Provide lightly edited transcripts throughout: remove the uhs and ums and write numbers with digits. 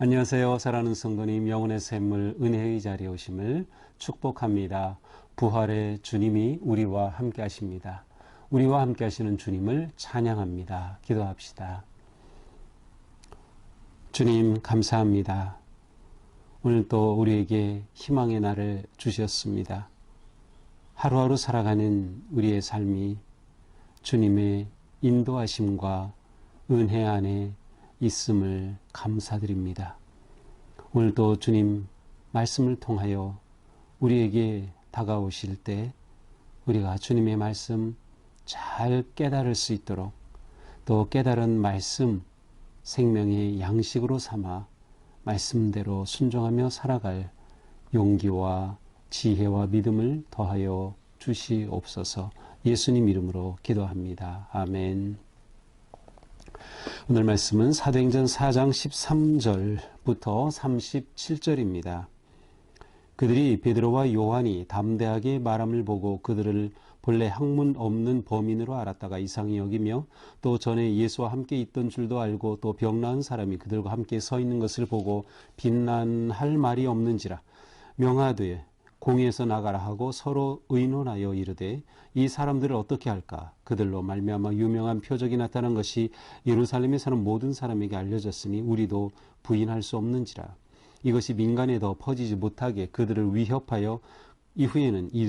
안녕하세요. 사랑하는 성도님, 영혼의 샘물 은혜의 자리에 오심을 축복합니다. 부활의 주님이 우리와 함께 하십니다. 우리와 함께 하시는 주님을 찬양합니다. 기도합시다. 주님 감사합니다. 오늘 또 우리에게 희망의 날을 주셨습니다. 하루하루 살아가는 우리의 삶이 주님의 인도하심과 은혜 안에 있음을 감사드립니다. 오늘도 주님 말씀을 통하여 우리에게 다가오실 때 우리가 주님의 말씀 잘 깨달을 수 있도록, 또 깨달은 말씀 생명의 양식으로 삼아 말씀대로 순종하며 살아갈 용기와 지혜와 믿음을 더하여 주시옵소서. 예수님 이름으로 기도합니다. 아멘. 오늘 말씀은 사도행전 4장 13절부터 37절입니다. 그들이 베드로와 요한이 담대하게 말함을 보고 그들을 본래 학문 없는 범인으로 알았다가 이상히 여기며 또 전에 예수와 함께 있던 줄도 알고 또 병 나은 사람이 그들과 함께 서 있는 것을 보고 비난할 말이 없는지라 명하되 공회에서 나가라 하고 서로 의논하여 이르되 이 사람들을 어떻게 할까? 그들로 말미암아 유명한 표적이 나타난 것이 예루살렘에 사는 모든 사람에게 알려졌으니 우리도 부인할 수 없는지라. 이것이 민간에 더 퍼지지 못하게 그들을 위협하여 이후에는 이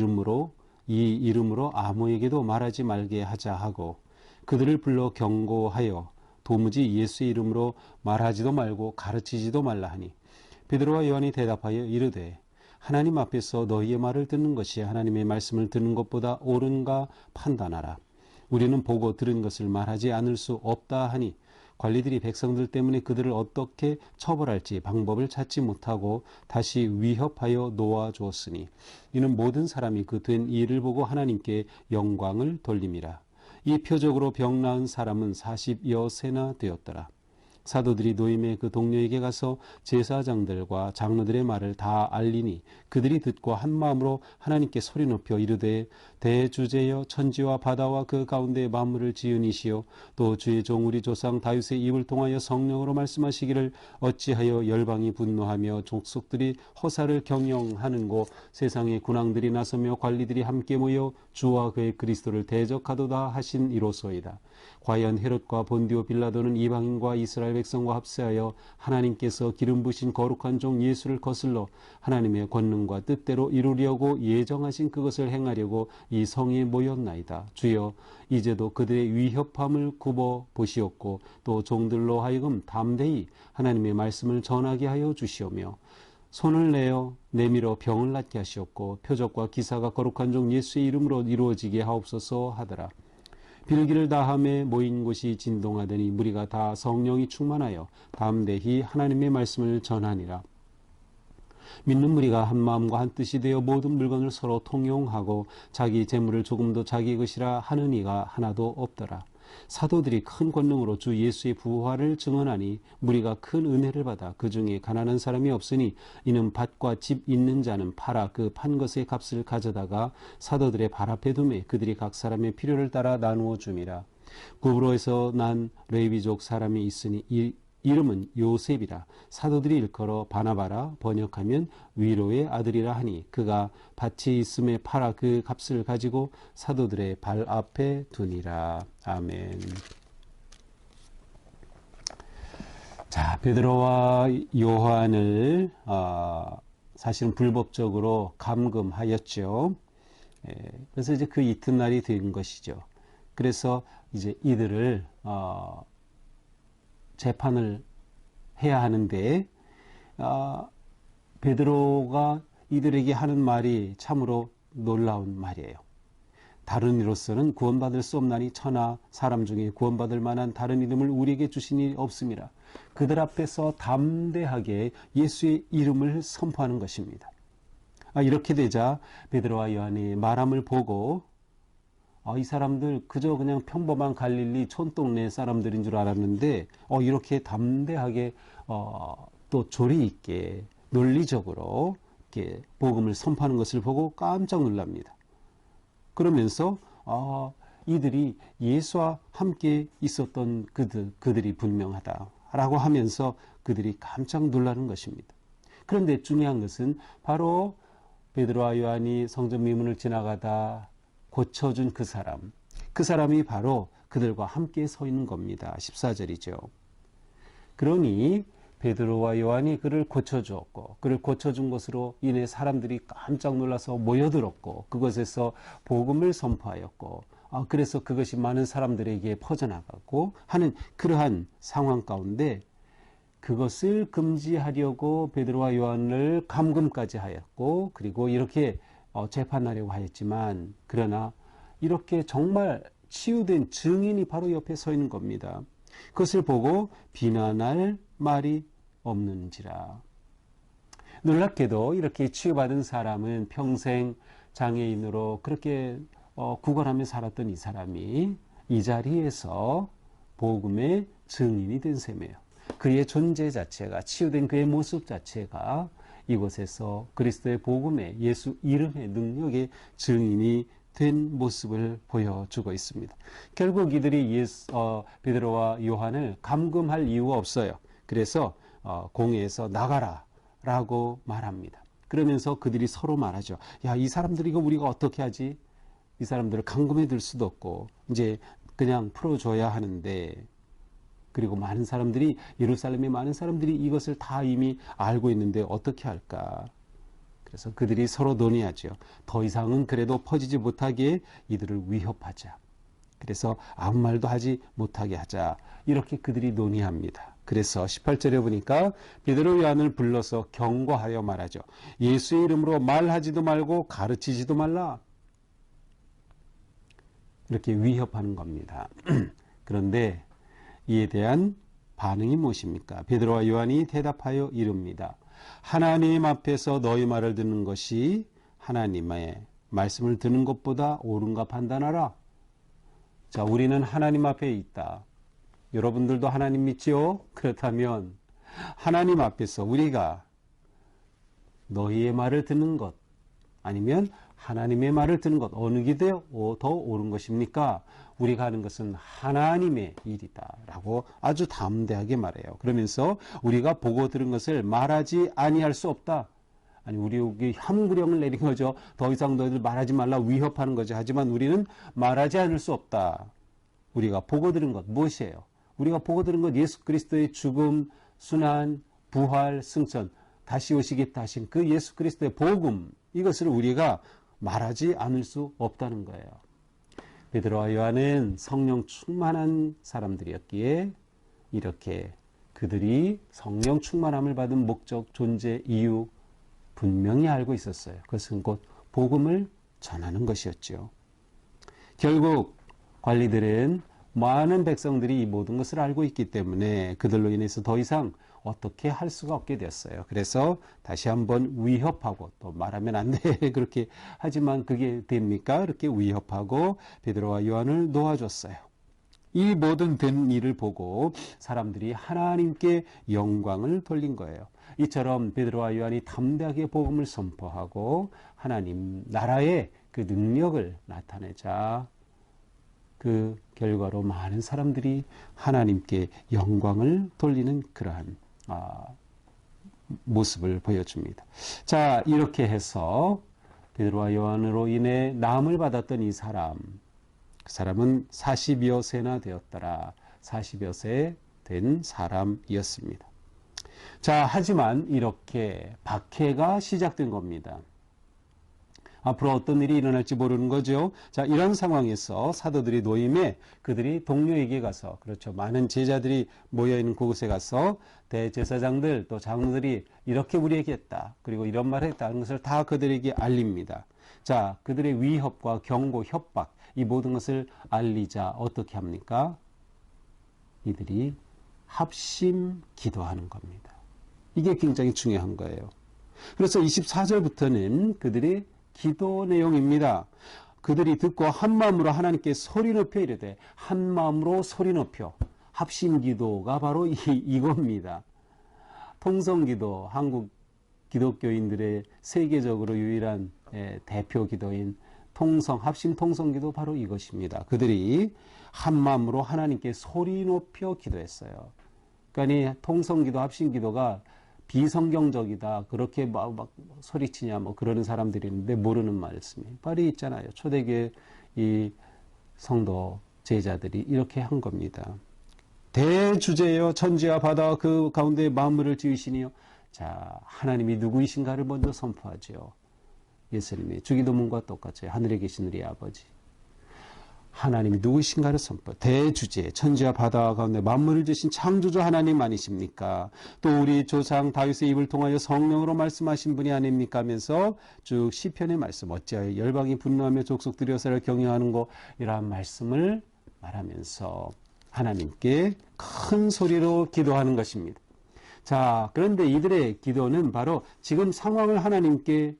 이름으로 아무에게도 말하지 말게 하자 하고 그들을 불러 경고하여 도무지 예수의 이름으로 말하지도 말고 가르치지도 말라 하니 베드로와 요한이 대답하여 이르되 하나님 앞에서 너희의 말을 듣는 것이 하나님의 말씀을 듣는 것보다 옳은가 판단하라. 우리는 보고 들은 것을 말하지 않을 수 없다 하니 관리들이 백성들 때문에 그들을 어떻게 처벌할지 방법을 찾지 못하고 다시 위협하여 놓아주었으니 이는 모든 사람이 그 된 일을 보고 하나님께 영광을 돌림이라. 이 표적으로 병 나은 사람은 40여 세나 되었더라. 사도들이 노임의 그 동료에게 가서 제사장들과 장로들의 말을 다 알리니 그들이 듣고 한 마음으로 하나님께 소리 높여 이르되 대주제여 천지와 바다와 그 가운데 만물을 지은 이시여 또 주의 종 우리 조상 다윗의 입을 통하여 성령으로 말씀하시기를 어찌하여 열방이 분노하며 족속들이 허사를 경영하는고 세상의 군왕들이 나서며 관리들이 함께 모여 주와 그의 그리스도를 대적하도다 하신 이로소이다. 과연 헤롯과 본디오 빌라도는 이방인과 이스라엘 백성과 합세하여 하나님께서 기름 부으신 거룩한 종 예수를 거슬러 하나님의 권능과 뜻대로 이루려고 예정하신 그것을 행하려고 이 성에 모였나이다. 주여 이제도 그들의 위협함을 굽어 보시옵고 또 종들로 하여금 담대히 하나님의 말씀을 전하게 하여 주시오며 손을 내밀어 병을 낫게 하시옵고 표적과 기사가 거룩한 종 예수의 이름으로 이루어지게 하옵소서 하더라. 빌기를 다함에 모인 곳이 진동하더니 무리가 다 성령이 충만하여 담대히 하나님의 말씀을 전하니라. 믿는 무리가 한 마음과 한 뜻이 되어 모든 물건을 서로 통용하고 자기 재물을 조금도 자기 것이라 하는 이가 하나도 없더라. 사도들이 큰 권능으로 주 예수의 부활을 증언하니 무리가 큰 은혜를 받아 그 중에 가난한 사람이 없으니 이는 밭과 집 있는 자는 팔아 그 판 것의 값을 가져다가 사도들의 발 앞에 두매 그들이 각 사람의 필요를 따라 나누어 줌이라. 구브로에서 난 레위족 사람이 있으니 이름은 요셉이라. 사도들이 일컬어 바나바라 번역하면 위로의 아들이라 하니 그가 밭이 있음에 팔아 그 값을 가지고 사도들의 발 앞에 두니라. 아멘. 자, 베드로와 요한을 사실은 불법적으로 감금하였죠. 그래서 이제 그 이튿날이 된 것이죠. 그래서 이제 이들을 재판을 해야 하는데 베드로가 이들에게 하는 말이 참으로 놀라운 말이에요. 다른 이로서는 구원받을 수 없나니 천하 사람 중에 구원받을 만한 다른 이름을 우리에게 주시니 없음이라. 그들 앞에서 담대하게 예수의 이름을 선포하는 것입니다. 이렇게 되자 베드로와 요한이 말함을 보고 이 사람들 그저 그냥 평범한 갈릴리 촌동네 사람들인 줄 알았는데 이렇게 담대하게 또 조리 있게 논리적으로 이렇게 복음을 선포하는 것을 보고 깜짝 놀랍니다. 그러면서 이들이 예수와 함께 있었던 그들이 분명하다라고 하면서 그들이 깜짝 놀라는 것입니다. 그런데 중요한 것은 바로 베드로와 요한이 성전 미문을 지나가다 고쳐준 그 사람이 바로 그들과 함께 서 있는 겁니다. 14절이죠. 그러니 베드로와 요한이 그를 고쳐주었고, 그를 고쳐준 것으로 인해 사람들이 깜짝 놀라서 모여들었고, 그것에서 복음을 선포하였고, 그래서 그것이 많은 사람들에게 퍼져나가고 하는 그러한 상황 가운데 그것을 금지하려고 베드로와 요한을 감금까지 하였고, 그리고 이렇게 재판하려고 하였지만, 그러나 이렇게 정말 치유된 증인이 바로 옆에 서 있는 겁니다. 그것을 보고 비난할 말이 없는지라. 놀랍게도 이렇게 치유받은 사람은 평생 장애인으로 그렇게 구걸하며 살았던 이 사람이 이 자리에서 복음의 증인이 된 셈이에요. 그의 존재 자체가, 치유된 그의 모습 자체가 이곳에서 그리스도의 복음의, 예수 이름의 능력의 증인이 된 모습을 보여주고 있습니다. 결국 이들이 베드로와 요한을 감금할 이유가 없어요. 그래서 공회에서 나가라 라고 말합니다. 그러면서 그들이 서로 말하죠. 야, 이 사람들 이거 우리가 어떻게 하지? 이 사람들을 감금해 둘 수도 없고 이제 그냥 풀어줘야 하는데, 그리고 많은 사람들이, 예루살렘의 많은 사람들이 이것을 다 이미 알고 있는데 어떻게 할까? 그래서 그들이 서로 논의하죠. 더 이상은 그래도 퍼지지 못하게 이들을 위협하자. 그래서 아무 말도 하지 못하게 하자. 이렇게 그들이 논의합니다. 그래서 18절에 보니까 베드로 요한을 불러서 경고하여 말하죠. 예수의 이름으로 말하지도 말고 가르치지도 말라. 이렇게 위협하는 겁니다. 그런데 이에 대한 반응이 무엇입니까? 베드로와 요한이 대답하여 이릅니다. 하나님 앞에서 너희 말을 듣는 것이 하나님의 말씀을 듣는 것보다 옳은가 판단하라. 자, 우리는 하나님 앞에 있다. 여러분들도 하나님 믿지요? 그렇다면 하나님 앞에서 우리가 너희의 말을 듣는 것, 아니면 하나님의 말을 듣는 것, 어느 게 더 옳은 것입니까? 우리가 하는 것은 하나님의 일이다 라고 아주 담대하게 말해요. 그러면서 우리가 보고 들은 것을 말하지 아니할 수 없다. 아니, 우리에게 함구령을 내린 거죠. 더 이상 너희들 말하지 말라 위협하는 거죠. 하지만 우리는 말하지 않을 수 없다. 우리가 보고 들은 것 무엇이에요? 우리가 보고 들은 것, 예수 그리스도의 죽음, 순환, 부활, 승천, 다시 오시겠다 하신 그 예수 그리스도의 복음, 이것을 우리가 말하지 않을 수 없다는 거예요. 베드로와 요한은 성령 충만한 사람들이었기에 이렇게 그들이 성령 충만함을 받은 목적, 존재, 이유 분명히 알고 있었어요. 그것은 곧 복음을 전하는 것이었죠. 결국 관리들은 많은 백성들이 이 모든 것을 알고 있기 때문에 그들로 인해서 더 이상 어떻게 할 수가 없게 되었어요. 그래서 다시 한번 위협하고, 또 말하면 안 돼 그렇게 하지만 그게 됩니까? 그렇게 위협하고 베드로와 요한을 놓아줬어요. 이 모든 된 일을 보고 사람들이 하나님께 영광을 돌린 거예요. 이처럼 베드로와 요한이 담대하게 복음을 선포하고 하나님 나라의 그 능력을 나타내자 그 결과로 많은 사람들이 하나님께 영광을 돌리는 그러한 모습을 보여줍니다. 자, 이렇게 해서 베드로와 요한으로 인해 나음을 받았던 이 사람, 그 사람은 40여 세나 되었더라. 40여 세 된 사람이었습니다. 자, 하지만 이렇게 박해가 시작된 겁니다. 앞으로 어떤 일이 일어날지 모르는 거죠. 자, 이런 상황에서 사도들이 모임에 그들이 동료에게 가서, 그렇죠, 많은 제자들이 모여있는 그곳에 가서 대제사장들 또 장로들이 이렇게 우리에게 했다, 그리고 이런 말을 했다는 것을 다 그들에게 알립니다. 자, 그들의 위협과 경고, 협박, 이 모든 것을 알리자 어떻게 합니까? 이들이 합심 기도하는 겁니다. 이게 굉장히 중요한 거예요. 그래서 24절부터는 그들이 기도 내용입니다. 그들이 듣고 한 마음으로 하나님께 소리 높여 이르되, 한 마음으로 소리 높여. 합심 기도가 바로 이겁니다. 통성기도, 한국 기독교인들의 세계적으로 유일한 대표 기도인 합심 통성기도 바로 이것입니다. 그들이 한 마음으로 하나님께 소리 높여 기도했어요. 그러니까 통성기도, 합심기도가 비성경적이다. 그렇게 막 소리치냐 뭐 그러는 사람들이 있는데 모르는 말씀이 바로 있잖아요. 초대교회 이 성도 제자들이 이렇게 한 겁니다. 대주제여 천지와 바다 그 가운데 만물을 지으시니요. 자, 하나님이 누구이신가를 먼저 선포하죠. 예수님이 주기도문과 똑같이 하늘에 계신 우리 아버지. 하나님이 누구이신가를 선포. 대주제 천지와 바다 가운데 만물을 지으신 창조주 하나님 아니십니까? 또 우리 조상 다윗의 입을 통하여 성령으로 말씀하신 분이 아닙니까? 하면서 쭉 시편의 말씀 어찌하여 열방이 분노하며 족속들이 여사를 경영하는 거 이러한 말씀을 말하면서 하나님께 큰 소리로 기도하는 것입니다. 자, 그런데 이들의 기도는 바로 지금 상황을 하나님께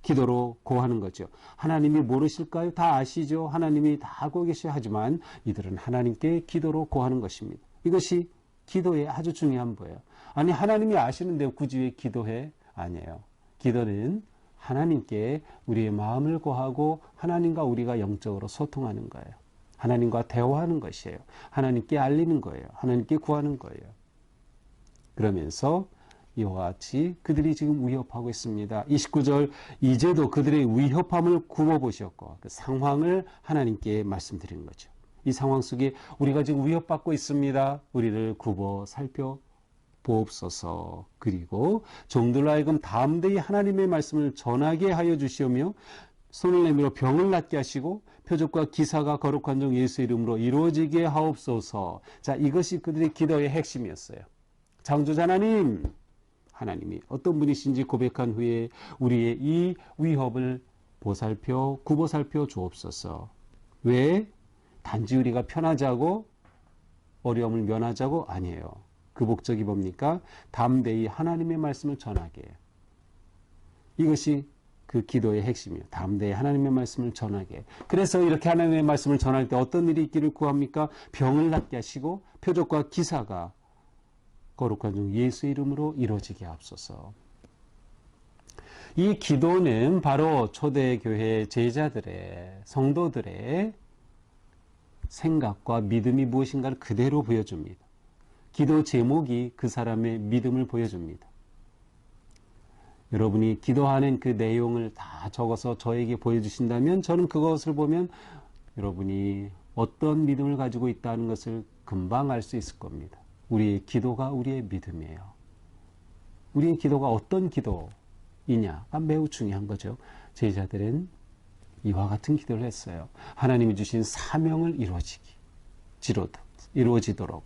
기도로 고하는 거죠. 하나님이 모르실까요? 다 아시죠? 하나님이 다 알고 계셔 하지만 이들은 하나님께 기도로 고하는 것입니다. 이것이 기도의 아주 중요한 거예요. 아니 하나님이 아시는데 굳이 왜 기도해? 아니에요. 기도는 하나님께 우리의 마음을 고하고 하나님과 우리가 영적으로 소통하는 거예요. 하나님과 대화하는 것이에요. 하나님께 알리는 거예요. 하나님께 구하는 거예요. 그러면서 이와 같이 그들이 지금 위협하고 있습니다. 29절 이제도 그들의 위협함을 굽어보셨고 그 상황을 하나님께 말씀드리는 거죠. 이 상황 속에 우리가 지금 위협받고 있습니다. 우리를 굽어 살펴보옵소서. 그리고 종들로 하여금 담대히 하나님의 말씀을 전하게 하여 주시오며 손을 내밀어 병을 낫게 하시고 표적과 기사가 거룩한 종 예수 이름으로 이루어지게 하옵소서. 자, 이것이 그들의 기도의 핵심이었어요. 창조자 하나님, 하나님이 어떤 분이신지 고백한 후에 우리의 이 위협을 굽어 살펴 주옵소서. 왜? 단지 우리가 편하자고 어려움을 면하자고? 아니에요. 그 목적이 뭡니까? 담대히 하나님의 말씀을 전하게. 이것이 그 기도의 핵심이에요. 담대히 하나님의 말씀을 전하게. 그래서 이렇게 하나님의 말씀을 전할 때 어떤 일이 있기를 구합니까? 병을 낫게 하시고 표적과 기사가 거룩한 종 예수 이름으로 이루어지게 하옵소서. 이 기도는 바로 초대교회 제자들의 성도들의 생각과 믿음이 무엇인가를 그대로 보여줍니다. 기도 제목이 그 사람의 믿음을 보여줍니다. 여러분이 기도하는 그 내용을 다 적어서 저에게 보여주신다면 저는 그것을 보면 여러분이 어떤 믿음을 가지고 있다는 것을 금방 알 수 있을 겁니다. 우리의 기도가 우리의 믿음이에요. 우리의 기도가 어떤 기도이냐가 매우 중요한 거죠. 제자들은 이와 같은 기도를 했어요. 하나님이 주신 사명을 이루어지도록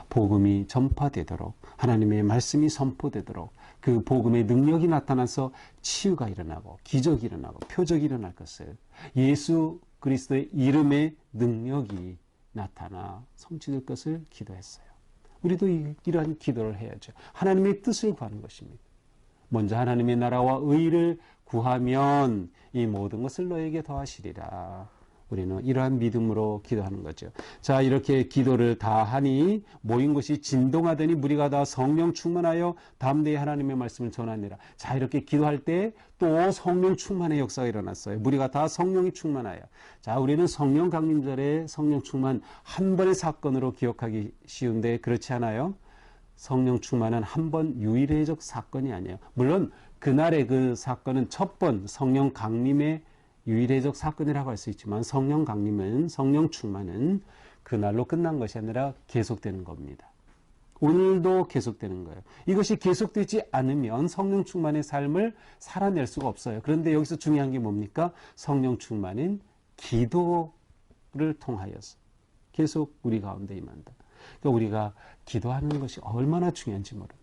복음이 전파되도록 하나님의 말씀이 선포되도록 그 복음의 능력이 나타나서 치유가 일어나고 기적이 일어나고 표적이 일어날 것을 예수 그리스도의 이름의 능력이 나타나 성취될 것을 기도했어요. 우리도 이러한 기도를 해야죠. 하나님의 뜻을 구하는 것입니다. 먼저 하나님의 나라와 의를 구하면 이 모든 것을 너에게 더하시리라. 우리는 이러한 믿음으로 기도하는 거죠. 자, 이렇게 기도를 다 하니 모인 곳이 진동하더니 무리가 다 성령 충만하여 담대히 하나님의 말씀을 전하니라. 자, 이렇게 기도할 때 또 성령 충만의 역사가 일어났어요. 무리가 다 성령이 충만하여. 자, 우리는 성령 강림절에 성령 충만 한 번의 사건으로 기억하기 쉬운데 그렇지 않아요? 성령 충만은 한 번 유일회적 사건이 아니에요. 물론 그날의 그 사건은 첫 번 성령 강림의 유일회적 사건이라고 할 수 있지만 성령 강림은 성령 충만은 그날로 끝난 것이 아니라 계속되는 겁니다. 오늘도 계속되는 거예요. 이것이 계속되지 않으면 성령 충만의 삶을 살아낼 수가 없어요. 그런데 여기서 중요한 게 뭡니까? 성령 충만인 기도를 통하여서 계속 우리 가운데 임한다. 그러니까 우리가 기도하는 것이 얼마나 중요한지 모릅니다.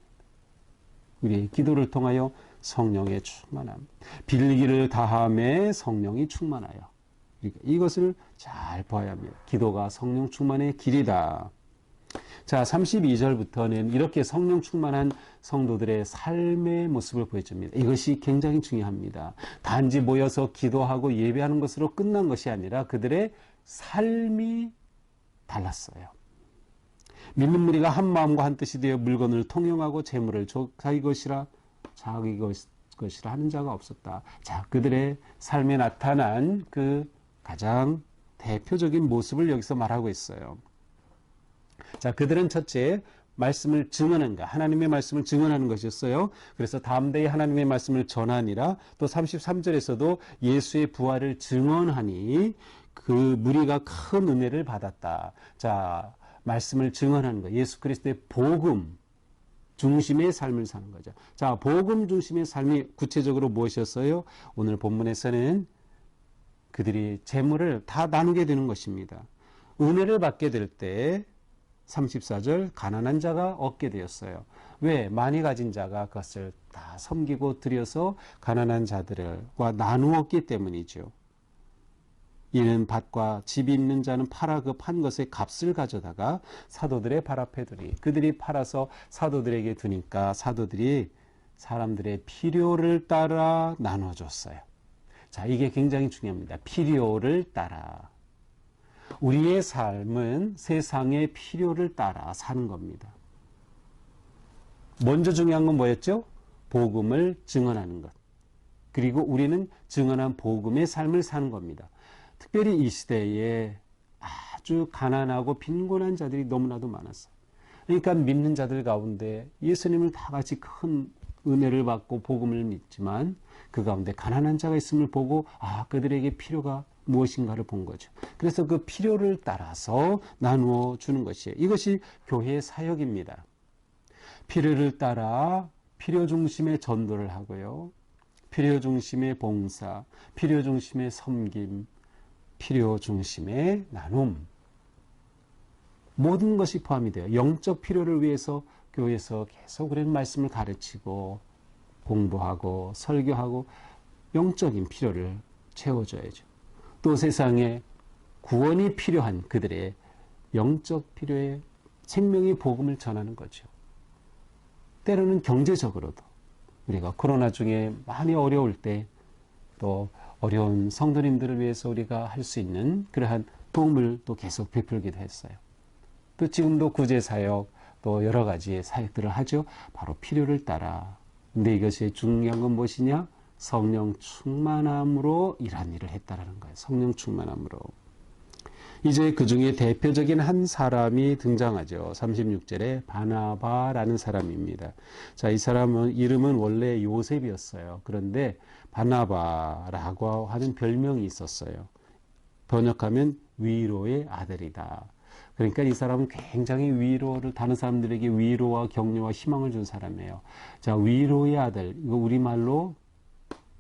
우리의 기도를 통하여 성령의 충만함, 빌기를 다함에 성령이 충만하여. 이것을 잘 봐야 합니다. 기도가 성령 충만의 길이다. 자, 32절부터는 이렇게 성령 충만한 성도들의 삶의 모습을 보여줍니다. 이것이 굉장히 중요합니다. 단지 모여서 기도하고 예배하는 것으로 끝난 것이 아니라 그들의 삶이 달랐어요. 믿는 무리가 한 마음과 한 뜻이 되어 물건을 통용하고 재물을 자기 것이라 하는 자가 없었다. 자, 그들의 삶에 나타난 그 가장 대표적인 모습을 여기서 말하고 있어요. 자, 그들은 첫째, 말씀을 증언한 것, 하나님의 말씀을 증언하는 것이었어요. 그래서 담대히 하나님의 말씀을 전하니라. 또 33절에서도 예수의 부활을 증언하니 그 무리가 큰 은혜를 받았다. 자, 말씀을 증언하는 것, 예수 그리스도의 복음 중심의 삶을 사는 거죠. 자, 복음 중심의 삶이 구체적으로 무엇이었어요? 오늘 본문에서는 그들이 재물을 다 나누게 되는 것입니다. 은혜를 받게 될 때 34절 가난한 자가 얻게 되었어요. 왜? 많이 가진 자가 그것을 다 섬기고 드려서 가난한 자들과 나누었기 때문이죠. 이는 밭과 집이 있는 자는 팔아 그 판 것의 값을 가져다가 사도들의 발 앞에 두니, 그들이 팔아서 사도들에게 두니까 사도들이 사람들의 필요를 따라 나눠줬어요. 자, 이게 굉장히 중요합니다. 필요를 따라. 우리의 삶은 세상의 필요를 따라 사는 겁니다. 먼저 중요한 건 뭐였죠? 복음을 증언하는 것. 그리고 우리는 증언한 복음의 삶을 사는 겁니다. 특별히 이 시대에 아주 가난하고 빈곤한 자들이 너무나도 많았어요. 그러니까 믿는 자들 가운데 예수님을 다 같이 큰 은혜를 받고 복음을 믿지만 그 가운데 가난한 자가 있음을 보고 그들에게 필요가 무엇인가를 본 거죠. 그래서 그 필요를 따라서 나누어 주는 것이에요. 이것이 교회의 사역입니다. 필요를 따라 필요 중심의 전도를 하고요. 필요 중심의 봉사, 필요 중심의 섬김, 필요 중심의 나눔. 모든 것이 포함이 돼요. 영적 필요를 위해서 교회에서 계속 그런 말씀을 가르치고 공부하고 설교하고 영적인 필요를 채워줘야죠. 또 세상에 구원이 필요한 그들의 영적 필요에 생명의 복음을 전하는 거죠. 때로는 경제적으로도 우리가 코로나 중에 많이 어려울 때 또 어려운 성도님들을 위해서 우리가 할 수 있는 그러한 도움을 또 계속 베풀기도 했어요. 또 지금도 구제사역 또 여러 가지의 사역들을 하죠. 바로 필요를 따라. 근데 이것이 중요한 건 무엇이냐? 성령 충만함으로 이러한 일을 했다라는 거예요. 성령 충만함으로. 이제 그 중에 대표적인 한 사람이 등장하죠. 36절에 바나바라는 사람입니다. 자, 이 사람은 이름은 원래 요셉이었어요. 그런데 바나바라고 하는 별명이 있었어요. 번역하면 위로의 아들이다. 그러니까 이 사람은 굉장히 위로를, 다른 사람들에게 위로와 격려와 희망을 준 사람이에요. 자, 위로의 아들. 이거 우리말로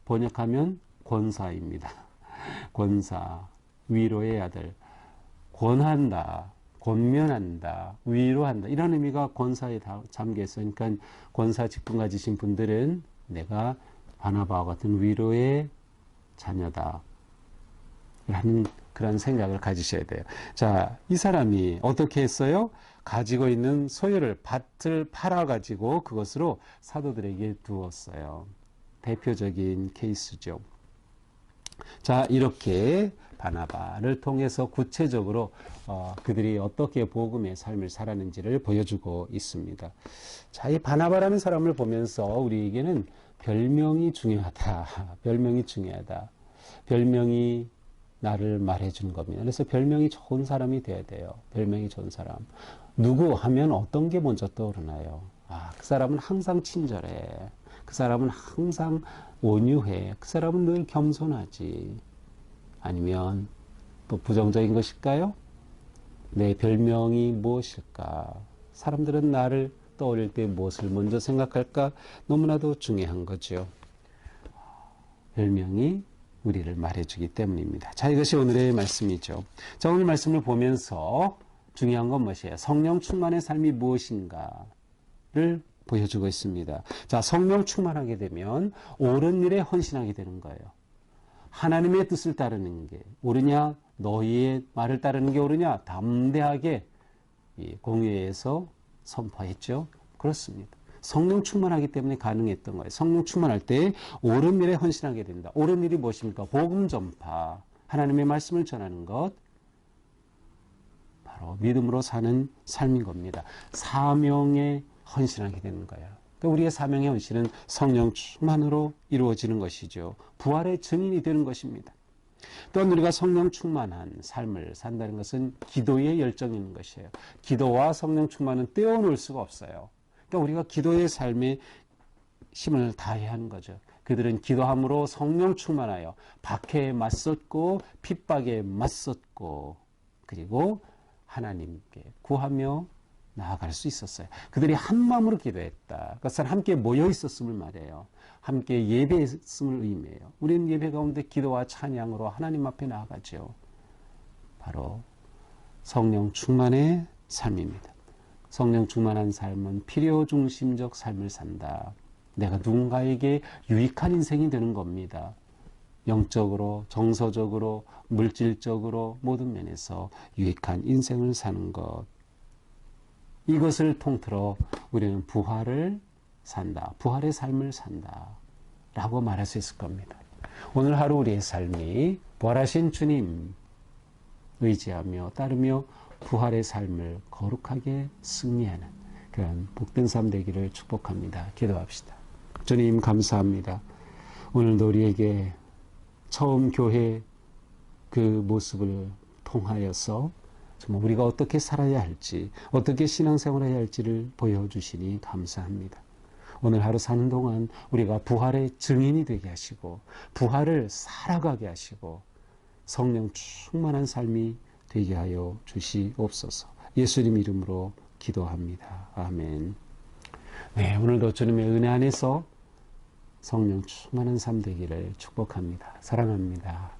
번역하면 권사입니다. 권사. 위로의 아들. 권한다, 권면한다, 위로한다. 이런 의미가 권사에 담겨 있어요. 그러니까 권사 직분 가지신 분들은 내가 바나바와 같은 위로의 자녀다. 라는 그런 생각을 가지셔야 돼요. 자, 이 사람이 어떻게 했어요? 가지고 있는 소유를, 밭을 팔아가지고 그것으로 사도들에게 두었어요. 대표적인 케이스죠. 자, 이렇게 바나바를 통해서 구체적으로 그들이 어떻게 복음의 삶을 살았는지를 보여주고 있습니다. 자, 이 바나바라는 사람을 보면서 우리에게는 별명이 중요하다. 별명이 중요하다. 별명이 나를 말해주는 겁니다. 그래서 별명이 좋은 사람이 돼야 돼요. 별명이 좋은 사람. 누구 하면 어떤 게 먼저 떠오르나요? 그 사람은 항상 친절해. 그 사람은 항상 온유해. 그 사람은 늘 겸손하지. 아니면 또 부정적인 것일까요? 내 별명이 무엇일까? 사람들은 나를 떠올릴 때 무엇을 먼저 생각할까? 너무나도 중요한 거죠. 별명이 우리를 말해주기 때문입니다. 자, 이것이 오늘의 말씀이죠. 자, 오늘 말씀을 보면서 중요한 건 무엇이에요? 성령 충만의 삶이 무엇인가를 보여주고 있습니다. 자, 성령 충만하게 되면 옳은 일에 헌신하게 되는 거예요. 하나님의 뜻을 따르는 게 옳으냐, 너희의 말을 따르는 게 옳으냐, 담대하게 공회에서 선포했죠. 그렇습니다. 성령 충만하기 때문에 가능했던 거예요. 성령 충만할 때 옳은 일에 헌신하게 된다. 옳은 일이 무엇입니까? 복음 전파, 하나님의 말씀을 전하는 것, 바로 믿음으로 사는 삶인 겁니다. 사명에 헌신하게 되는 거예요. 그러니까 우리의 사명의 헌신은 성령 충만으로 이루어지는 것이죠. 부활의 증인이 되는 것입니다. 또한 우리가 성령 충만한 삶을 산다는 것은 기도의 열정이 있는 것이에요. 기도와 성령 충만은 떼어놓을 수가 없어요. 그러니까 우리가 기도의 삶에 힘을 다해야 하는 거죠. 그들은 기도함으로 성령 충만하여 박해에 맞섰고 핍박에 맞섰고 그리고 하나님께 구하며 나아갈 수 있었어요. 그들이 한 마음으로 기도했다. 그것은 함께 모여 있었음을 말해요. 함께 예배했음을 의미해요. 우리는 예배 가운데 기도와 찬양으로 하나님 앞에 나아가죠. 바로 성령 충만의 삶입니다. 성령 충만한 삶은 필요 중심적 삶을 산다. 내가 누군가에게 유익한 인생이 되는 겁니다. 영적으로, 정서적으로, 물질적으로 모든 면에서 유익한 인생을 사는 것. 이것을 통틀어 우리는 부활을 산다. 부활의 삶을 산다. 라고 말할 수 있을 겁니다. 오늘 하루 우리의 삶이 부활하신 주님 의지하며 따르며 부활의 삶을 거룩하게 승리하는 그런 복된 삶 되기를 축복합니다. 기도합시다. 주님 감사합니다. 오늘도 우리에게 처음 교회 그 모습을 통하여서 정말 우리가 어떻게 살아야 할지, 어떻게 신앙생활을 해야 할지를 보여주시니 감사합니다. 오늘 하루 사는 동안 우리가 부활의 증인이 되게 하시고 부활을 살아가게 하시고 성령 충만한 삶이 되게 하여 주시옵소서. 예수님 이름으로 기도합니다. 아멘. 네, 오늘도 주님의 은혜 안에서 성령 충만한 삶 되기를 축복합니다. 사랑합니다.